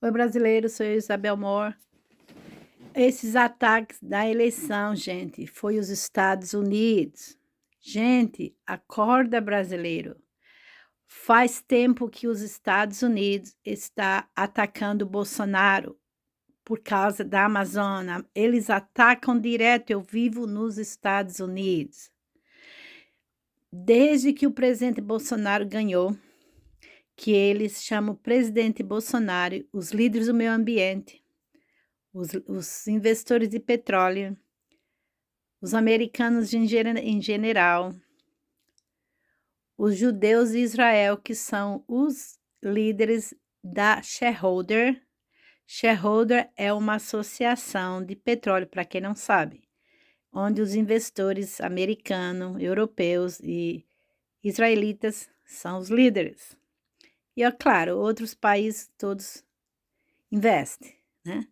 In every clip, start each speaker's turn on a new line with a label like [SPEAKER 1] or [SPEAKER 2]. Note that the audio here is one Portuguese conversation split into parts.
[SPEAKER 1] Oi, brasileiro, sou eu, Isabel Moore. Esses ataques da eleição, gente, foi os Estados Unidos. Gente, acorda, brasileiro. Faz tempo que os Estados Unidos está atacando Bolsonaro por causa da Amazônia. Eles atacam direto. Eu vivo nos Estados Unidos. Desde que o presidente Bolsonaro ganhou, que eles chamam presidente Bolsonaro, os líderes do meio ambiente, os investidores de petróleo, os americanos em geral, os judeus de Israel, que são os líderes da shareholder. Shareholder é uma associação de petróleo, para quem não sabe, onde os investidores americanos, europeus e israelitas são os líderes. E, é claro, outros países todos investem, né?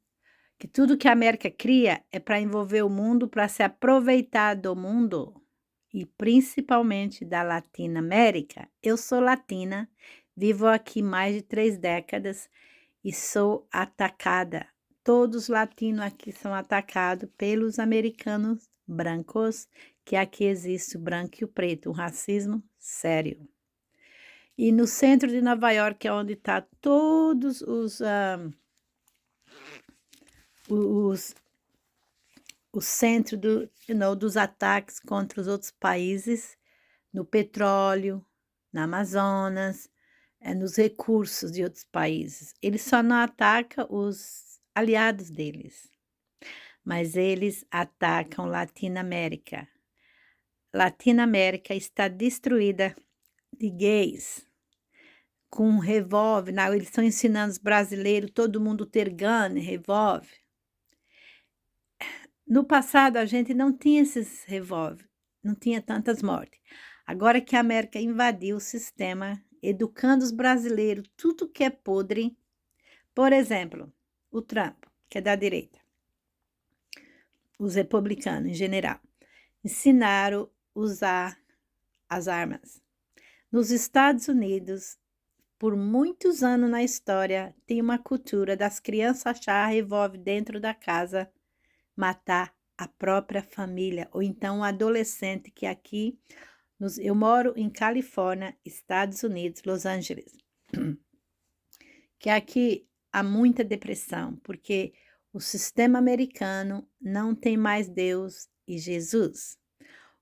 [SPEAKER 1] Que tudo que a América cria é para envolver o mundo, para se aproveitar do mundo e principalmente da Latinoamérica. Eu sou latina, vivo aqui mais de 3 décadas e sou atacada. Todos os latinos aqui são atacados pelos americanos brancos, que aqui existe o branco e o preto, um racismo sério. E no centro de Nova York é onde está todos os o centro dos ataques contra os outros países, no petróleo, na Amazonas, nos recursos de outros países. Eles só não atacam os aliados deles, mas eles atacam Latinoamérica. Latinoamérica está destruída de gays, com um revólver. Eles estão ensinando os brasileiros, todo mundo ter gun, revólver. No passado, a gente não tinha esses revólveres, não tinha tantas mortes. Agora que a América invadiu o sistema, educando os brasileiros, tudo que é podre. Por exemplo, o Trump, que é da direita, os republicanos em geral, ensinaram a usar as armas. Nos Estados Unidos, por muitos anos na história, tem uma cultura das crianças achar revólver dentro da casa, matar a própria família, ou então um adolescente que aqui, eu moro em Califórnia, Estados Unidos, Los Angeles, que aqui há muita depressão, porque o sistema americano não tem mais Deus e Jesus.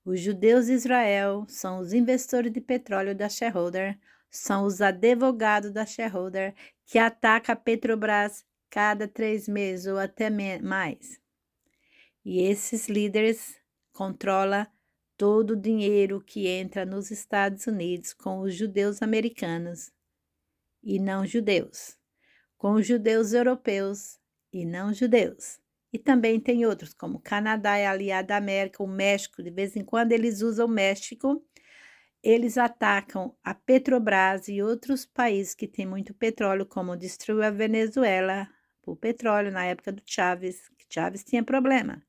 [SPEAKER 1] Os judeus de Israel são os investidores de petróleo da shareholder, são os advogados da shareholder que atacam a Petrobras cada 3 meses ou até mais. E esses líderes controlam todo o dinheiro que entra nos Estados Unidos com os judeus americanos e não judeus, com os judeus europeus e não judeus. E também tem outros, como o Canadá é aliado da América, o México, de vez em quando eles usam o México, eles atacam a Petrobras e outros países que têm muito petróleo, como destruiu a Venezuela por petróleo na época do Chávez, que Chávez tinha problema.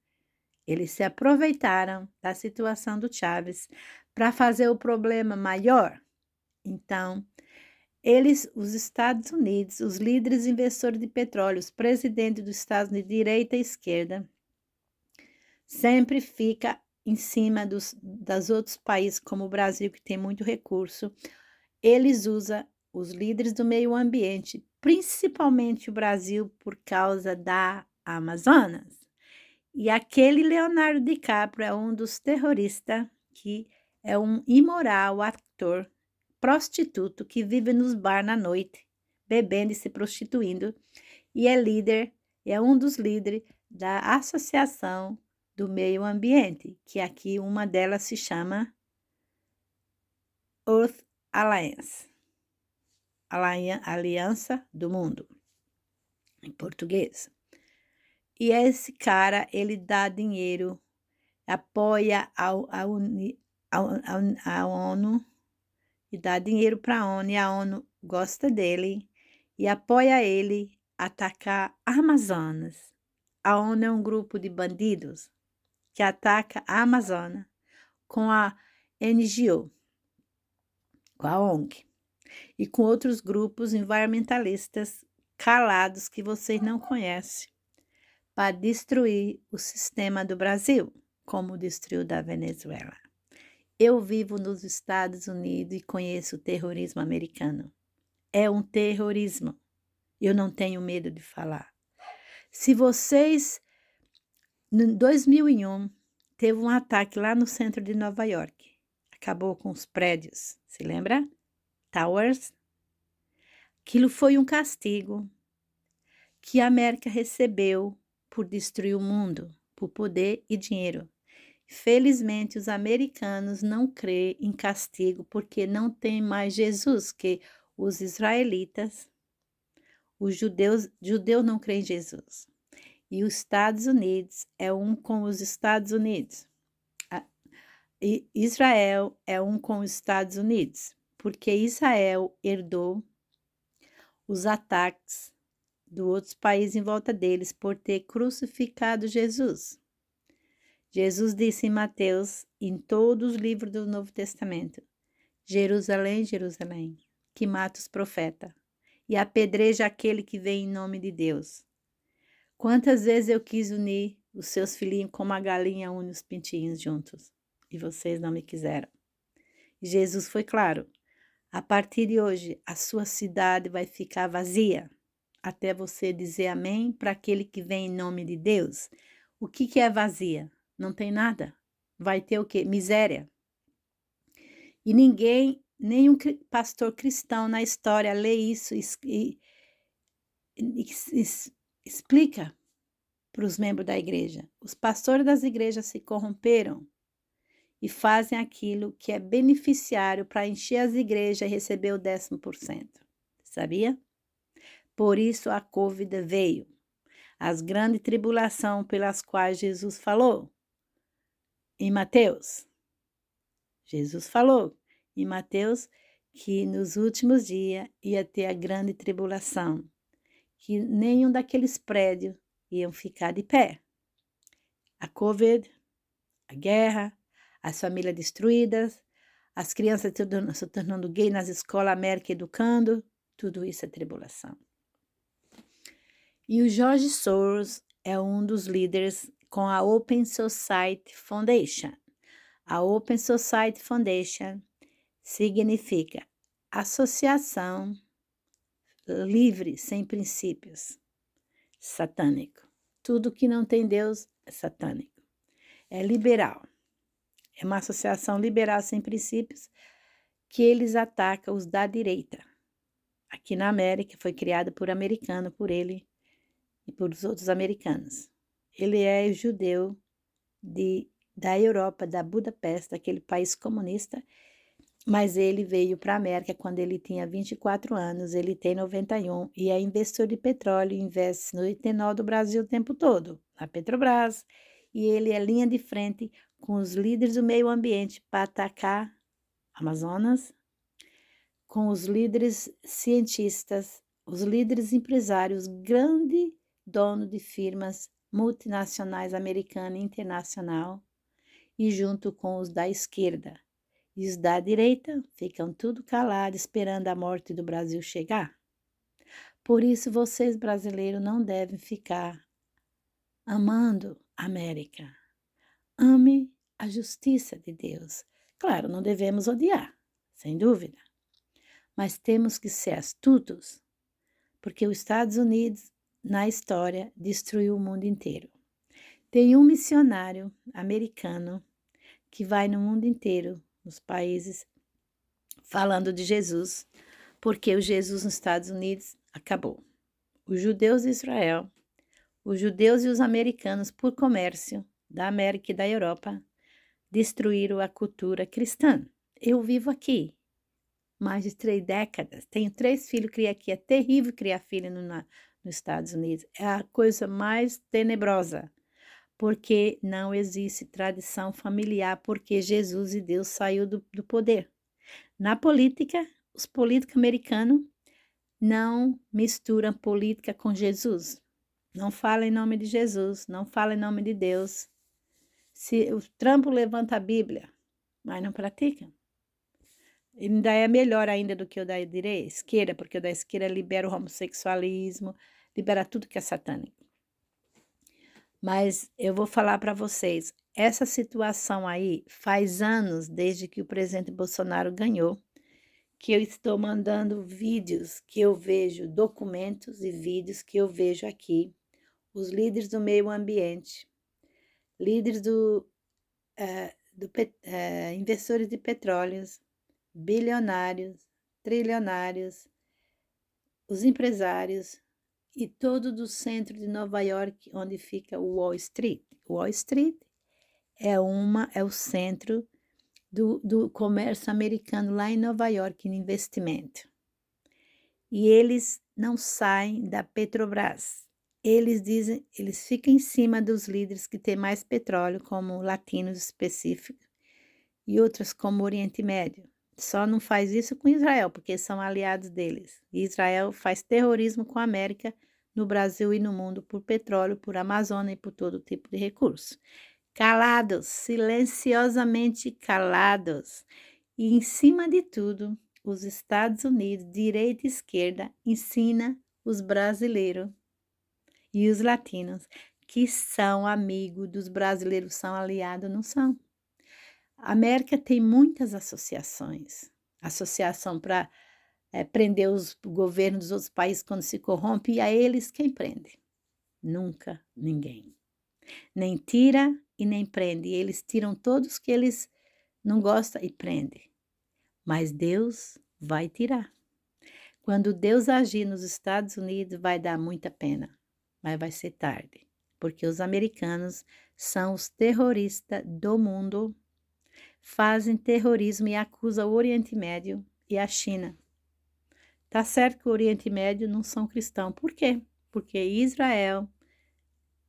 [SPEAKER 1] Eles se aproveitaram da situação do Chávez para fazer o problema maior. Então, os Estados Unidos, os líderes investidores de petróleo, os presidentes dos Estados Unidos, direita e esquerda, sempre fica em cima dos outros países, como o Brasil, que tem muito recurso. Eles usam os líderes do meio ambiente, principalmente o Brasil, por causa da Amazonas. E aquele Leonardo DiCaprio é um dos terroristas, que é um imoral ator, prostituto, que vive nos bar na noite, bebendo e se prostituindo, e é um dos líderes da Associação do Meio Ambiente, que aqui uma delas se chama Earth Alliance, Aliança do Mundo, em português. E esse cara, ele dá dinheiro, apoia a ONU e dá dinheiro para a ONU, e a ONU gosta dele e apoia ele a atacar Amazonas. A ONU é um grupo de bandidos que ataca a Amazônia com a NGO, com a ONG, e com outros grupos environmentalistas calados que vocês não conhecem para destruir o sistema do Brasil, como destruiu da Venezuela. Eu vivo nos Estados Unidos e conheço o terrorismo americano. É um terrorismo. Eu não tenho medo de falar. Se vocês, em 2001, teve um ataque lá no centro de Nova York. Acabou com os prédios, se lembra? Towers. Aquilo foi um castigo que a América recebeu por destruir o mundo, por poder e dinheiro. Felizmente, os americanos não creem em castigo porque não tem mais Jesus, que os israelitas, os judeus não creem em Jesus. E os Estados Unidos é um com os Estados Unidos. E Israel é um com os Estados Unidos, porque Israel herdou os ataques do outros países em volta deles por ter crucificado Jesus. Jesus disse em Mateus, em todos os livros do Novo Testamento, Jerusalém, Jerusalém, que mata os profetas e apedreja aquele que vem em nome de Deus. Quantas vezes eu quis unir os seus filhinhos como a galinha une os pintinhos juntos e vocês não me quiseram. Jesus foi claro, a partir de hoje a sua cidade vai ficar vazia até você dizer amém para aquele que vem em nome de Deus. O que é vazia? Não tem nada. Vai ter o quê? Miséria. E ninguém, nenhum pastor cristão na história lê isso e explica para os membros da igreja. Os pastores das igrejas se corromperam e fazem aquilo que é beneficiário para encher as igrejas e receber o 10%. Sabia? Por isso a Covid veio. As grandes tribulações pelas quais Jesus falou em Mateus. Jesus falou em Mateus que nos últimos dias ia ter a grande tribulação, que nenhum daqueles prédios iam ficar de pé. A Covid, a guerra, as famílias destruídas, as crianças se tornando gay nas escolas, América educando, tudo isso é tribulação. E o George Soros é um dos líderes com a Open Society Foundation. A Open Society Foundation significa associação livre, sem princípios, satânico. Tudo que não tem Deus é satânico. É liberal. É uma associação liberal sem princípios que eles atacam os da direita. Aqui na América, foi criado por americano, por ele e por os outros americanos. Ele é judeu da Europa, da Budapeste, daquele país comunista, mas ele veio para a América quando ele tinha 24 anos, ele tem 91 e é investidor de petróleo, investe no etanol do Brasil o tempo todo, na Petrobras, e ele é linha de frente com os líderes do meio ambiente para atacar Amazonas, com os líderes cientistas, os líderes empresários, grande dono de firmas multinacionais americana e internacional, e junto com os da esquerda. E os da direita ficam tudo calados, esperando a morte do Brasil chegar. Por isso, vocês brasileiros não devem ficar amando a América. Ame a justiça de Deus. Claro, não devemos odiar, sem dúvida. Mas temos que ser astutos, porque os Estados Unidos, na história, destruiu o mundo inteiro. Tem um missionário americano que vai no mundo inteiro, nos países, falando de Jesus, porque o Jesus nos Estados Unidos acabou. Os judeus de Israel, os judeus e os americanos, por comércio da América e da Europa, destruíram a cultura cristã. Eu vivo aqui mais de 3 décadas, tenho 3 filhos, criei aqui, é terrível criar filho nos Estados Unidos, é a coisa mais tenebrosa, porque não existe tradição familiar, porque Jesus e Deus saiu do poder. Na política, os políticos americanos não misturam política com Jesus, não falam em nome de Jesus, não falam em nome de Deus. Se o Trump levanta a Bíblia, mas não pratica. Ainda é melhor ainda do que o da esquerda, porque o da esquerda libera o homossexualismo, libera tudo que é satânico. Mas eu vou falar para vocês, essa situação aí faz anos desde que o presidente Bolsonaro ganhou, que eu estou mandando vídeos que eu vejo, documentos e vídeos que eu vejo aqui, os líderes do meio ambiente, líderes investidores de petróleos, bilionários, trilionários, os empresários e todo do centro de Nova York, onde fica o Wall Street. Wall Street é o centro do comércio americano lá em Nova York, em investimento. E eles não saem da Petrobras. Eles dizem, eles ficam em cima dos líderes que têm mais petróleo, como latinos específicos, e outros como o Oriente Médio. Só não faz isso com Israel, porque são aliados deles. E Israel faz terrorismo com a América, no Brasil e no mundo, por petróleo, por Amazônia e por todo tipo de recurso. Calados, silenciosamente calados. E, em cima de tudo, os Estados Unidos, direita e esquerda, ensina os brasileiros e os latinos que são amigos dos brasileiros, são aliados, não são. A América tem muitas associações. Associação para prender os governos dos outros países quando se corrompe, e a eles quem prende? Nunca ninguém. Nem tira e nem prende. Eles tiram todos que eles não gostam e prendem. Mas Deus vai tirar. Quando Deus agir nos Estados Unidos, vai dar muita pena, mas vai ser tarde, porque os americanos são os terroristas do mundo, fazem terrorismo e acusam o Oriente Médio e a China. Tá certo que o Oriente Médio não são cristãos. Por quê? Porque Israel,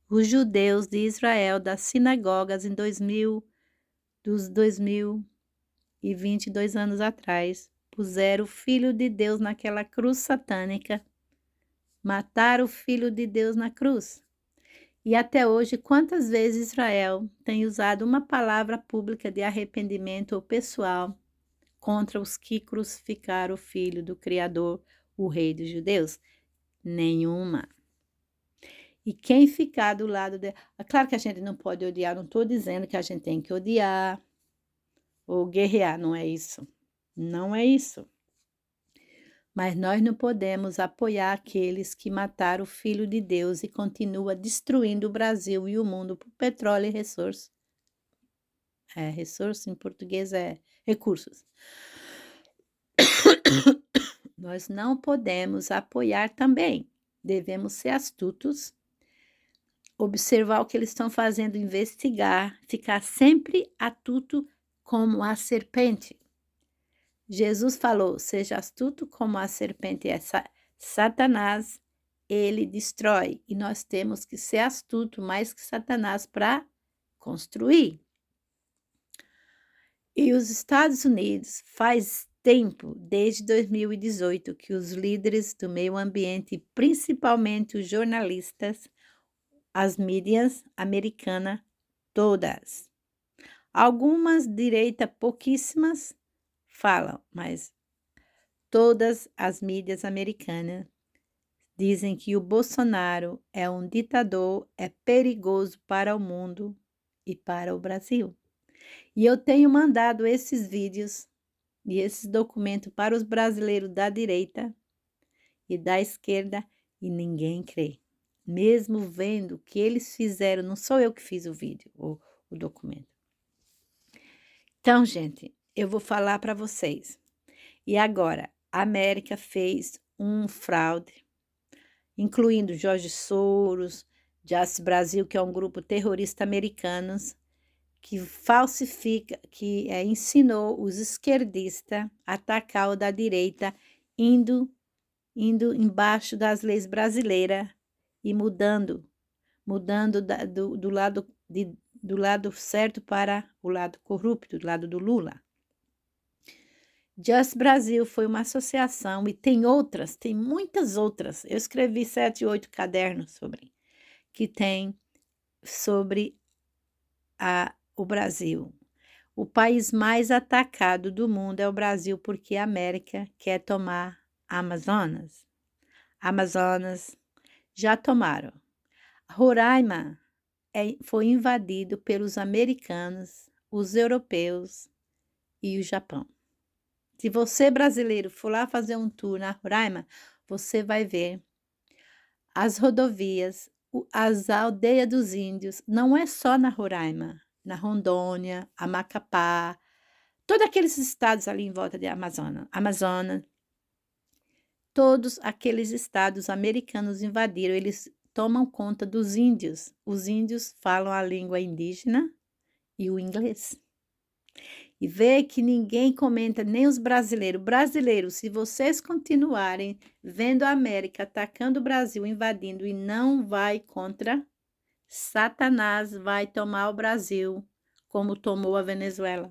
[SPEAKER 1] os judeus de Israel, das sinagogas em 2022 anos atrás, puseram o Filho de Deus naquela cruz satânica, mataram o Filho de Deus na cruz. E até hoje, quantas vezes Israel tem usado uma palavra pública de arrependimento ou pessoal contra os que crucificaram o Filho do Criador, o Rei dos Judeus? Nenhuma. E quem ficar do lado de... Claro que a gente não pode odiar, não estou dizendo que a gente tem que odiar ou guerrear, não é isso. Não é isso. Mas nós não podemos apoiar aqueles que mataram o Filho de Deus e continuam destruindo o Brasil e o mundo por petróleo e recursos. Recurso em português é recursos. Nós não podemos apoiar também. Devemos ser astutos, observar o que eles estão fazendo, investigar, ficar sempre astuto como a serpente. Jesus falou, seja astuto como a serpente é Satanás, ele destrói. E nós temos que ser astuto mais que Satanás para construir. E os Estados Unidos faz tempo, desde 2018, que os líderes do meio ambiente, principalmente os jornalistas, as mídias americanas, todas. Algumas direita, pouquíssimas, falam, mas todas as mídias americanas dizem que o Bolsonaro é um ditador, é perigoso para o mundo e para o Brasil. E eu tenho mandado esses vídeos e esses documentos para os brasileiros da direita e da esquerda e ninguém crê. Mesmo vendo o que eles fizeram, não sou eu que fiz o vídeo, o documento. Então, gente, eu vou falar para vocês. E agora, a América fez um fraude, incluindo Jorge Soros, Just Brasil, que é um grupo terrorista americanos, que falsifica, que ensinou os esquerdistas a atacar o da direita, indo embaixo das leis brasileiras e mudando do lado certo para o lado corrupto, do lado do Lula. Just Brasil foi uma associação e tem muitas outras. Eu escrevi 7, 8 cadernos sobre o Brasil. O país mais atacado do mundo é o Brasil, porque a América quer tomar Amazonas. Amazonas já tomaram. Roraima foi invadido pelos americanos, os europeus e o Japão. Se você, brasileiro, for lá fazer um tour na Roraima, você vai ver as rodovias, as aldeias dos índios. Não é só na Roraima, na Rondônia, Amacapá, todos aqueles estados ali em volta de Amazonas, todos aqueles estados americanos invadiram, eles tomam conta dos índios. Os índios falam a língua indígena e o inglês. E vê que ninguém comenta, nem os brasileiros. Brasileiros, se vocês continuarem vendo a América atacando o Brasil, invadindo e não vai contra, Satanás vai tomar o Brasil como tomou a Venezuela.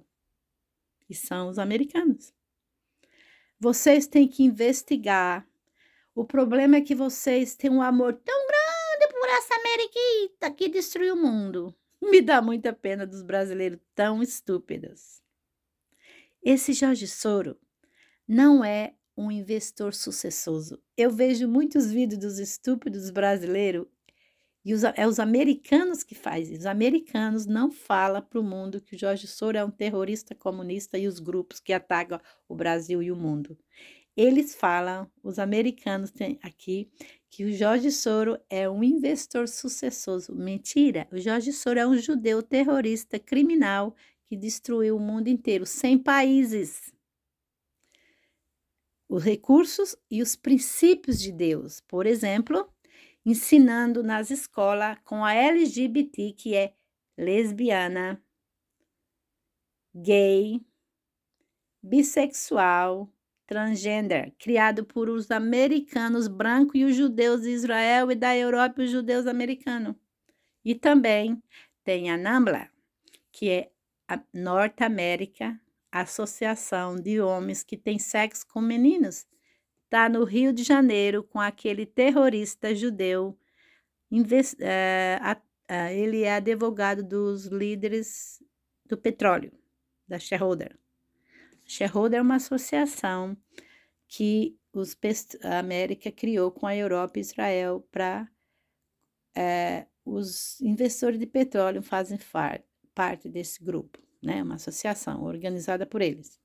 [SPEAKER 1] E são os americanos. Vocês têm que investigar. O problema é que vocês têm um amor tão grande por essa Ameriquita que destruiu o mundo. Me dá muita pena dos brasileiros tão estúpidos. Esse Jorge Soros não é um investidor sucessoso. Eu vejo muitos vídeos dos estúpidos brasileiros e os americanos que fazem. Os americanos não falam para o mundo que o Jorge Soros é um terrorista comunista e os grupos que atacam o Brasil e o mundo. Eles falam, os americanos têm aqui, que o Jorge Soros é um investidor sucessoso. Mentira! O Jorge Soros é um judeu terrorista criminal que destruiu o mundo inteiro, 100 países. Os recursos e os princípios de Deus, por exemplo, ensinando nas escolas com a LGBT, que é lesbiana, gay, bissexual, transgênero, criado por os americanos brancos e os judeus de Israel e da Europa e os judeus americanos. E também tem a NAMBLA, que é a Norte América, Associação de Homens que tem sexo com meninos. Está no Rio de Janeiro com aquele terrorista judeu. Ele é advogado dos líderes do petróleo, da shareholder. Shareholder é uma associação que a América criou com a Europa e Israel para os investidores de petróleo fazem parte desse grupo, né? Uma associação organizada por eles,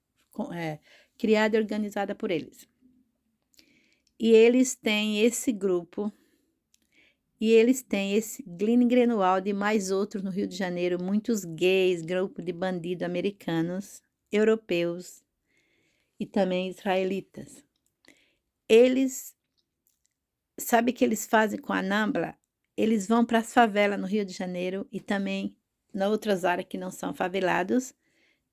[SPEAKER 1] criada e organizada por eles. E eles têm esse grupo, e eles têm esse Glenn Greenwald e mais outros no Rio de Janeiro, muitos gays, grupo de bandidos americanos, europeus e também israelitas. Eles, sabe o que eles fazem com a NAMBLA? Eles vão para as favelas no Rio de Janeiro e também em outras áreas que não são favelados,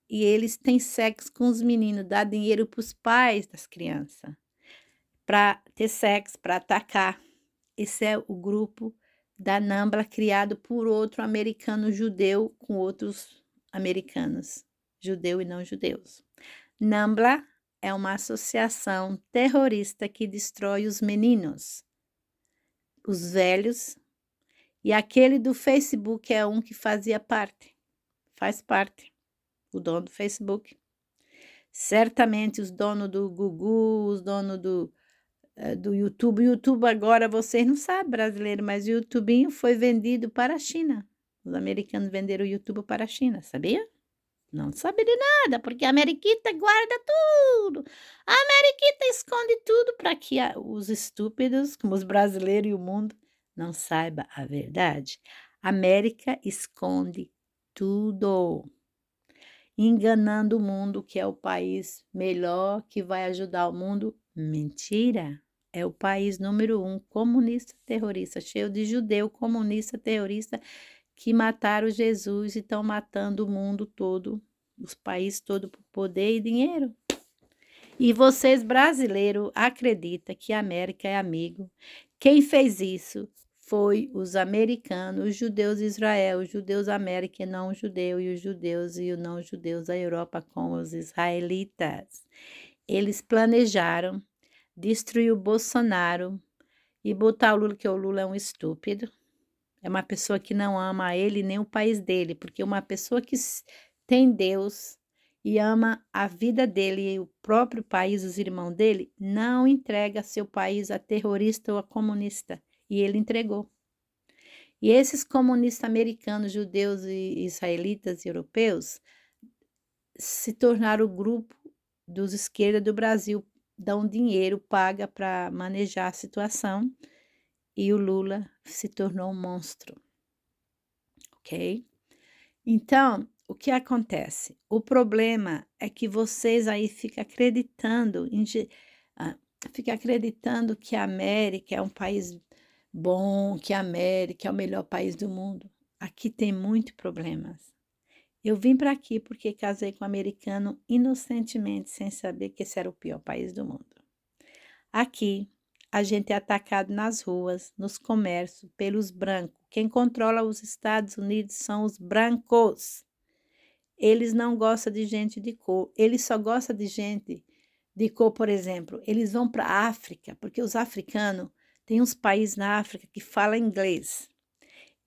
[SPEAKER 1] e eles têm sexo com os meninos, dá dinheiro para os pais das crianças, para ter sexo, para atacar. Esse é o grupo da NAMBLA, criado por outro americano judeu com outros americanos, judeu e não judeus. NAMBLA é uma associação terrorista que destrói os meninos, os velhos, e aquele do Facebook é um que faz parte, o dono do Facebook. Certamente os donos do Google, os donos do YouTube. O YouTube agora, vocês não sabem, brasileiro, mas o YouTubinho foi vendido para a China. Os americanos venderam o YouTube para a China, sabia? Não sabe de nada, porque a Ameriquita guarda tudo. A Ameriquita esconde tudo para que os estúpidos, como os brasileiros e o mundo, não saibam a verdade. A América esconde tudo, enganando o mundo que é o país melhor, que vai ajudar o mundo. Mentira! É o país número 1 comunista terrorista, cheio de judeu comunista terrorista que mataram Jesus e estão matando o mundo todo, os países todos por poder e dinheiro. E vocês, brasileiros, acreditam que a América é amigo. Quem fez isso foi os americanos, os judeus de Israel, os judeus da América e não os judeus, e os judeus e os não judeus da Europa com os israelitas. Eles planejaram destruir o Bolsonaro e botar o Lula, que o Lula é um estúpido. É uma pessoa que não ama ele nem o país dele, porque uma pessoa que tem Deus e ama a vida dele e o próprio país, os irmãos dele, não entrega seu país a terrorista ou a comunista. E ele entregou. E esses comunistas americanos, judeus e israelitas e europeus se tornaram o grupo dos esquerda do Brasil, dão dinheiro, paga para manejar a situação, e o Lula se tornou um monstro, ok? Então, o que acontece? O problema é que vocês aí ficam acreditando, fica acreditando que a América é um país bom, que a América é o melhor país do mundo. Aqui tem muitos problemas. Eu vim para aqui porque casei com um americano inocentemente, sem saber que esse era o pior país do mundo. Aqui, a gente é atacado nas ruas, nos comércios, pelos brancos. Quem controla os Estados Unidos são os brancos. Eles não gostam de gente de cor. Eles só gostam de gente de cor, por exemplo. Eles vão para a África, porque os africanos, tem uns países na África que falam inglês.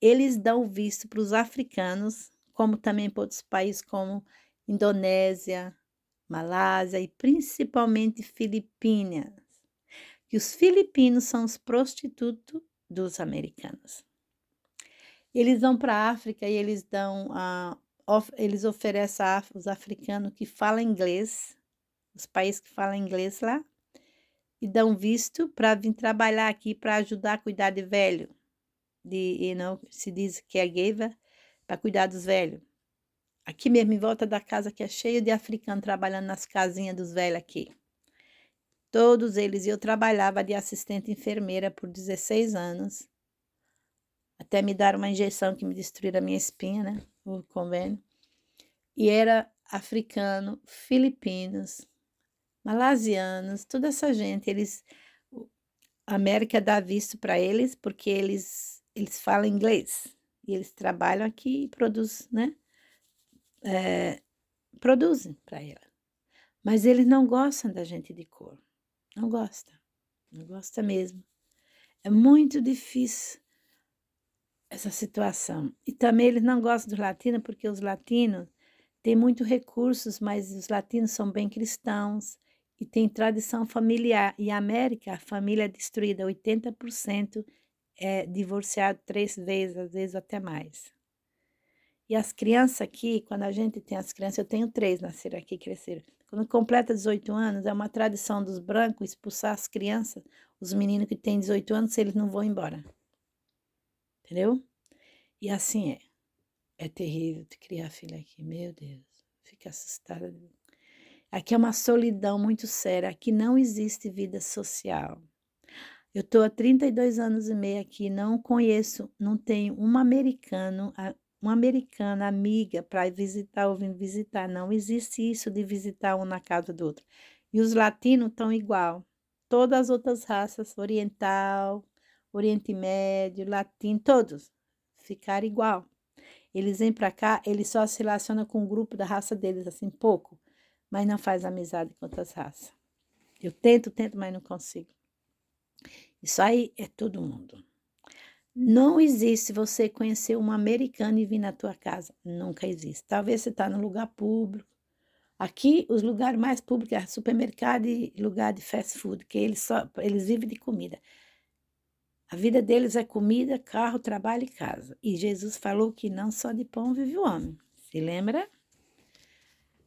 [SPEAKER 1] Eles dão visto para os africanos, como também para outros países como Indonésia, Malásia e principalmente Filipinas. Que os filipinos são os prostitutos dos americanos. Eles vão para a África e eles eles oferecem os africanos que falam inglês, os países que falam inglês lá, e dão visto para vir trabalhar aqui para ajudar a cuidar de velho, se diz caregiver, para cuidar dos velhos. Aqui mesmo, em volta da casa, que é cheio de africanos trabalhando nas casinhas dos velhos aqui. Todos eles, eu trabalhava de assistente enfermeira por 16 anos, até me dar uma injeção que me destruiu a minha espinha, né, o convênio. E era africano, filipinos, malasianos, toda essa gente, a América dá visto para eles, porque eles falam inglês, e eles trabalham aqui e produzem, né, produzem para ela. Mas eles não gostam da gente de cor, não gosta mesmo. É muito difícil essa situação. E também eles não gostam dos latinos, porque os latinos têm muitos recursos, mas os latinos são bem cristãos e têm tradição familiar. E a América, a família é destruída, 80% é divorciado 3 vezes, às vezes até mais. E as crianças aqui, quando a gente tem as crianças, eu tenho 3, nasceram aqui, cresceram. Quando completa 18 anos, é uma tradição dos brancos expulsar as crianças, os meninos que têm 18 anos, se eles não vão embora. Entendeu? E assim é. É terrível de criar filho aqui, meu Deus. Fica assustada. Aqui é uma solidão muito séria. Aqui não existe vida social. Eu estou há 32 anos e meio aqui, não conheço, não tenho uma americana amiga para visitar ou vir visitar. Não existe isso de visitar um na casa do outro. E os latinos estão igual. Todas as outras raças, oriental, Oriente Médio, latino, todos ficaram igual. Eles vêm para cá, eles só se relacionam com o grupo da raça deles, assim, pouco, mas não faz amizade com outras raças. Eu tento, mas não consigo. Isso aí é todo mundo. Não existe você conhecer um americano e vir na tua casa. Nunca existe. Talvez você está no lugar público. Aqui, os lugares mais públicos é supermercado e lugar de fast food, que eles vivem de comida. A vida deles é comida, carro, trabalho e casa. E Jesus falou que não só de pão vive o homem. Se lembra?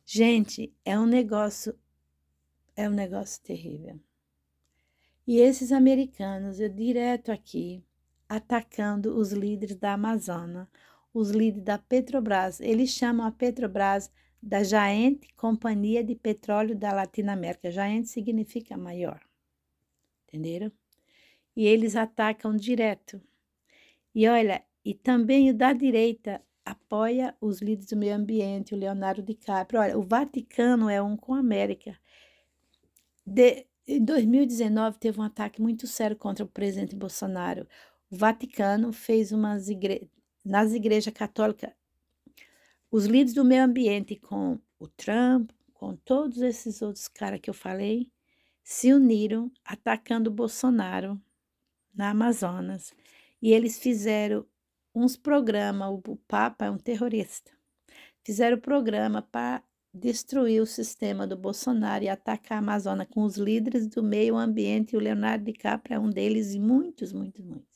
[SPEAKER 1] Gente, é um negócio terrível. E esses americanos, eu direto aqui, atacando os líderes da Amazônia, os líderes da Petrobras. Eles chamam a Petrobras da Giant Companhia de Petróleo da Latinoamérica. Giant significa maior. Entenderam? E eles atacam direto. E olha, e também o da direita apoia os líderes do meio ambiente, o Leonardo DiCaprio. Olha, o Vaticano é um com a América. Em 2019, teve um ataque muito sério contra o presidente Bolsonaro. O Vaticano fez nas igrejas católicas, os líderes do meio ambiente, com o Trump, com todos esses outros caras que eu falei, se uniram atacando o Bolsonaro na Amazonas. E eles fizeram uns programas, o Papa é um terrorista. fizeram o programa para destruir o sistema do Bolsonaro e atacar a Amazônia com os líderes do meio ambiente, e o Leonardo DiCaprio é um deles, e muitos, muitos, muitos.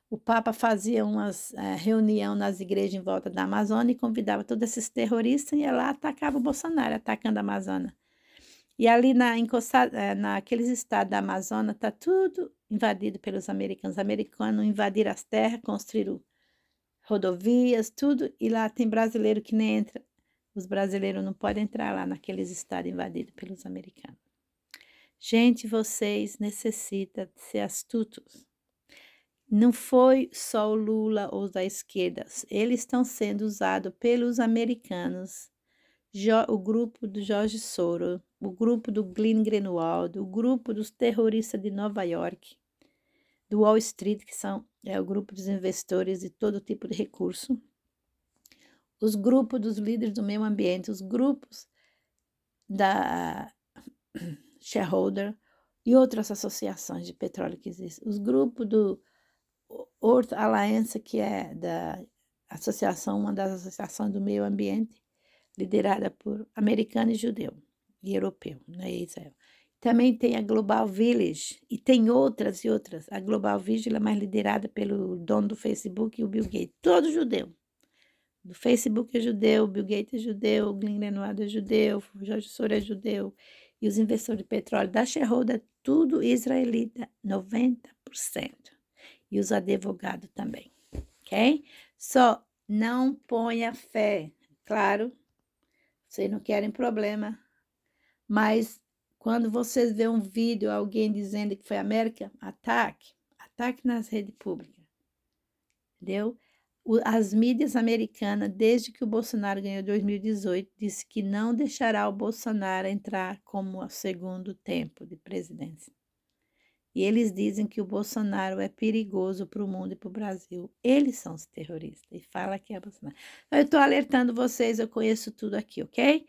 [SPEAKER 1] O Papa fazia umas reunião nas igrejas em volta da Amazônia e convidava todos esses terroristas e ia lá atacava o Bolsonaro, atacando a Amazônia. E ali naqueles estados da Amazônia está tudo invadido pelos americanos. Os americanos invadiram as terras, construíram rodovias, tudo, e lá tem brasileiro que nem entra. Os brasileiros não podem entrar lá naqueles estados invadidos pelos americanos. Gente, vocês necessitam ser astutos. Não foi só o Lula ou da esquerda, eles estão sendo usados pelos americanos, o grupo do George Soros, o grupo do Glenn Greenwald, o grupo dos terroristas de Nova York, do Wall Street, que é o grupo dos investidores de todo tipo de recurso, os grupos dos líderes do meio ambiente, os grupos da shareholder e outras associações de petróleo que existem, os grupos do Earth Alliance, que é uma das associações do meio ambiente, liderada por americano e judeu, e europeu, né, Israel. Também tem a Global Village, e tem outras e outras. A Global Village é mais liderada pelo dono do Facebook e o Bill Gates, todo judeu. Do Facebook é judeu, o Bill Gates é judeu, o Glenn Greenwald é judeu, o George Soros é judeu, e os investidores de petróleo da shareholder, tudo israelita, 90%. E os advogados também, ok? Só não ponha fé. Claro, vocês não querem problema, mas quando vocês vêem um vídeo, alguém dizendo que foi América, ataque nas redes públicas, entendeu? As mídias americanas, desde que o Bolsonaro ganhou em 2018, disse que não deixará o Bolsonaro entrar como segundo tempo de presidência. E eles dizem que o Bolsonaro é perigoso para o mundo e para o Brasil. Eles são os terroristas e fala que é Bolsonaro. Eu estou alertando vocês, eu conheço tudo aqui, ok?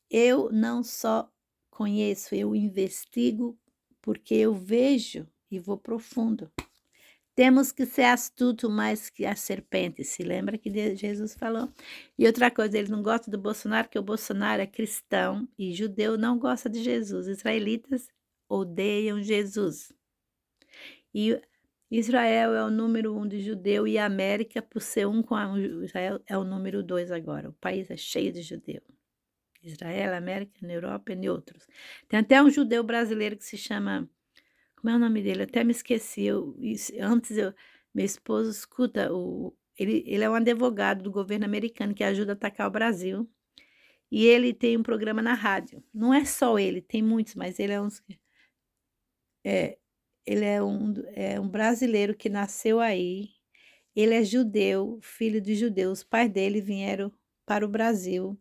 [SPEAKER 1] Eu não só conheço, eu investigo porque eu vejo e vou profundo. Temos que ser astuto mais que a serpente, se lembra que Jesus falou? E outra coisa, eles não gostam do Bolsonaro, porque o Bolsonaro é cristão e judeu não gosta de Jesus. Israelitas odeiam Jesus. E Israel é o número 1 de judeu e a América, por ser um com Israel, é o número 2 agora. O país é cheio de judeu. Israel, América, na Europa e em outros. Tem até um judeu brasileiro que se chama... Como é o nome dele? Até me esqueci. Meu esposo escuta, ele é um advogado do governo americano que ajuda a atacar o Brasil. E ele tem um programa na rádio. Não é só ele, tem muitos, mas ele é um brasileiro que nasceu aí. Ele é judeu, filho de judeus. Os pais dele vieram para o Brasil,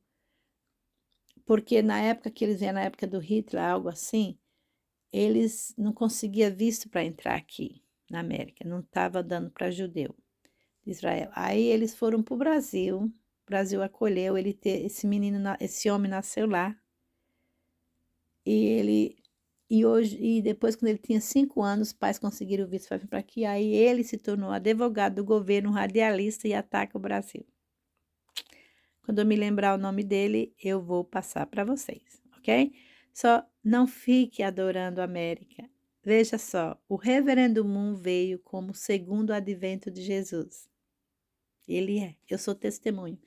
[SPEAKER 1] porque na época que eles vieram, na época do Hitler, algo assim, eles não conseguiam visto para entrar aqui na América, não estava dando para judeu de Israel. Aí eles foram para o Brasil acolheu esse homem nasceu lá, e depois, quando ele tinha 5 anos, os pais conseguiram visto para vir para aqui, aí ele se tornou advogado do governo, um radialista, e ataca o Brasil. Quando eu me lembrar o nome dele, eu vou passar para vocês, ok? Só não fique adorando a América. Veja só, o Reverendo Moon veio como o segundo advento de Jesus. Ele é, eu sou testemunho.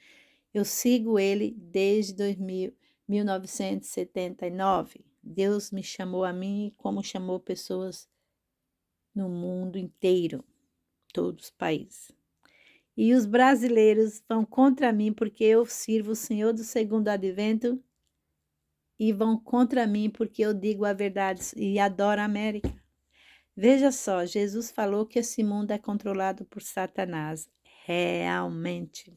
[SPEAKER 1] Eu sigo ele desde 1979. Deus me chamou a mim como chamou pessoas no mundo inteiro, todos os países. E os brasileiros vão contra mim porque eu sirvo o Senhor do segundo advento, e vão contra mim porque eu digo a verdade e adoro a América. Veja só, Jesus falou que esse mundo é controlado por Satanás, realmente.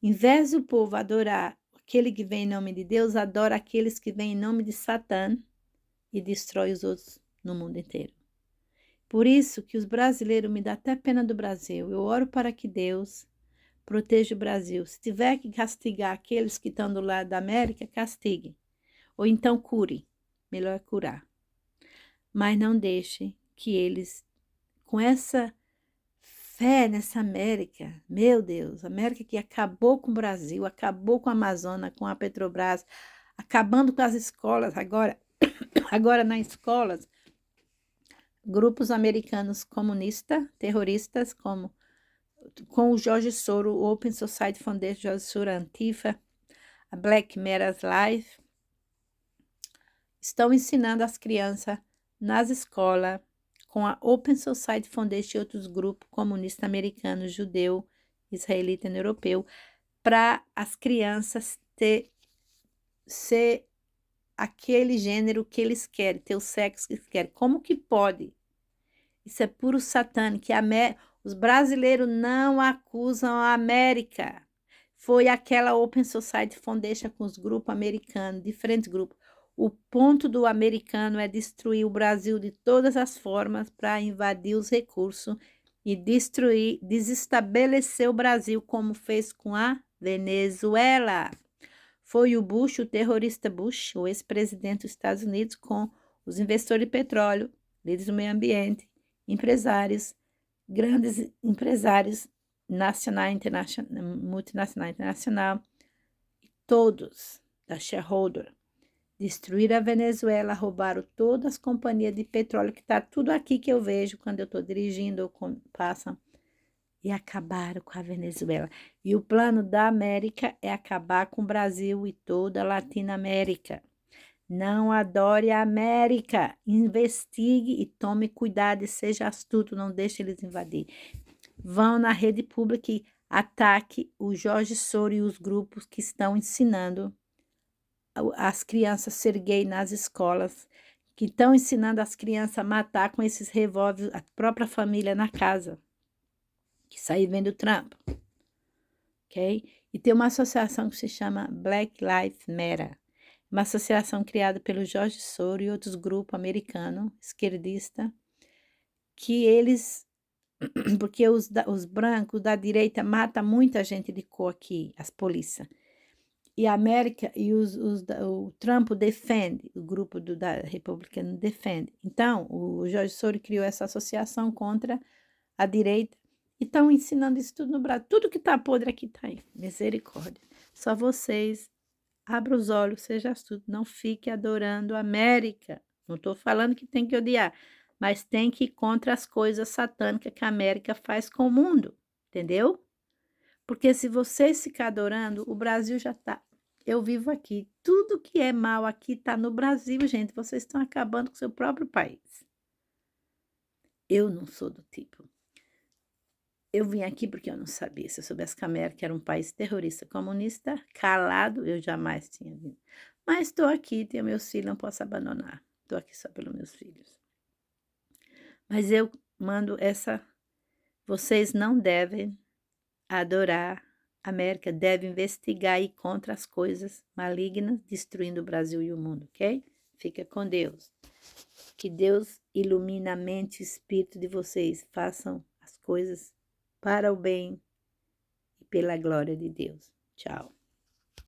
[SPEAKER 1] Em vez do povo adorar aquele que vem em nome de Deus, adora aqueles que vêm em nome de Satã e destrói os outros no mundo inteiro. Por isso que os brasileiros, me dá até pena do Brasil. Eu oro para que Deus proteja o Brasil. Se tiver que castigar aqueles que estão do lado da América, castigue. Ou então cure. Melhor curar. Mas não deixe que eles, com essa fé nessa América. Meu Deus, América que acabou com o Brasil, acabou com a Amazônia, com a Petrobras, acabando com as escolas. Agora nas escolas, grupos americanos comunistas, terroristas, como com o Jorge Soros, o Open Society Foundation, Jorge Soros, a Antifa, a Black Matters Life, estão ensinando as crianças nas escolas com a Open Society Foundation e outros grupos comunistas americanos, judeu, israelita e europeu, para as crianças ser aquele gênero que eles querem, ter o sexo que eles querem. Como que pode? Isso é puro satânico. Os brasileiros não acusam a América. Foi aquela Open Society Foundation com os grupos americanos, diferentes grupos. O ponto do americano é destruir o Brasil de todas as formas para invadir os recursos e destruir, desestabelecer o Brasil, como fez com a Venezuela. Foi o Bush, o terrorista Bush, o ex-presidente dos Estados Unidos, com os investidores de petróleo, líderes do meio ambiente, empresários, grandes empresários nacional, internacional, multinacional, internacional, todos da shareholder, destruíram a Venezuela, roubaram todas as companhias de petróleo, que está tudo aqui que eu vejo quando eu estou dirigindo ou passam, e acabaram com a Venezuela. E o plano da América é acabar com o Brasil e toda a Latinoamérica. Não adore a América, investigue e tome cuidado e seja astuto, não deixe eles invadir. Vão na rede pública e ataque o Jorge Soros e os grupos que estão ensinando as crianças a ser gay nas escolas, que estão ensinando as crianças a matar com esses revólveres a própria família na casa, que sai vendo Trump, ok? E tem uma associação que se chama Black Lives Matter, uma associação criada pelo Jorge Soros e outros grupos americanos, esquerdistas, que eles, porque os brancos da direita matam muita gente de cor aqui, as polícias. E a América e o Trump defende, o grupo da republicano defende. Então, o Jorge Soros criou essa associação contra a direita e estão ensinando isso tudo no Brasil. Tudo que está podre aqui está aí. Misericórdia. Só vocês abram os olhos, seja astuto. Não fique adorando a América. Não estou falando que tem que odiar, mas tem que ir contra as coisas satânicas que a América faz com o mundo. Entendeu? Porque se vocês ficarem adorando, o Brasil já está. Eu vivo aqui. Tudo que é mal aqui está no Brasil, gente. Vocês estão acabando com o seu próprio país. Eu não sou do tipo. Eu vim aqui porque eu não sabia. Se eu soubesse que a América era um país terrorista comunista, calado, eu jamais tinha vindo. Mas estou aqui, tenho meus filhos, não posso abandonar. Estou aqui só pelos meus filhos. Mas eu mando essa. Vocês não devem adorar. A América deve investigar e ir contra as coisas malignas, destruindo o Brasil e o mundo, ok? Fica com Deus. Que Deus ilumine a mente e o espírito de vocês. Façam as coisas para o bem e pela glória de Deus. Tchau.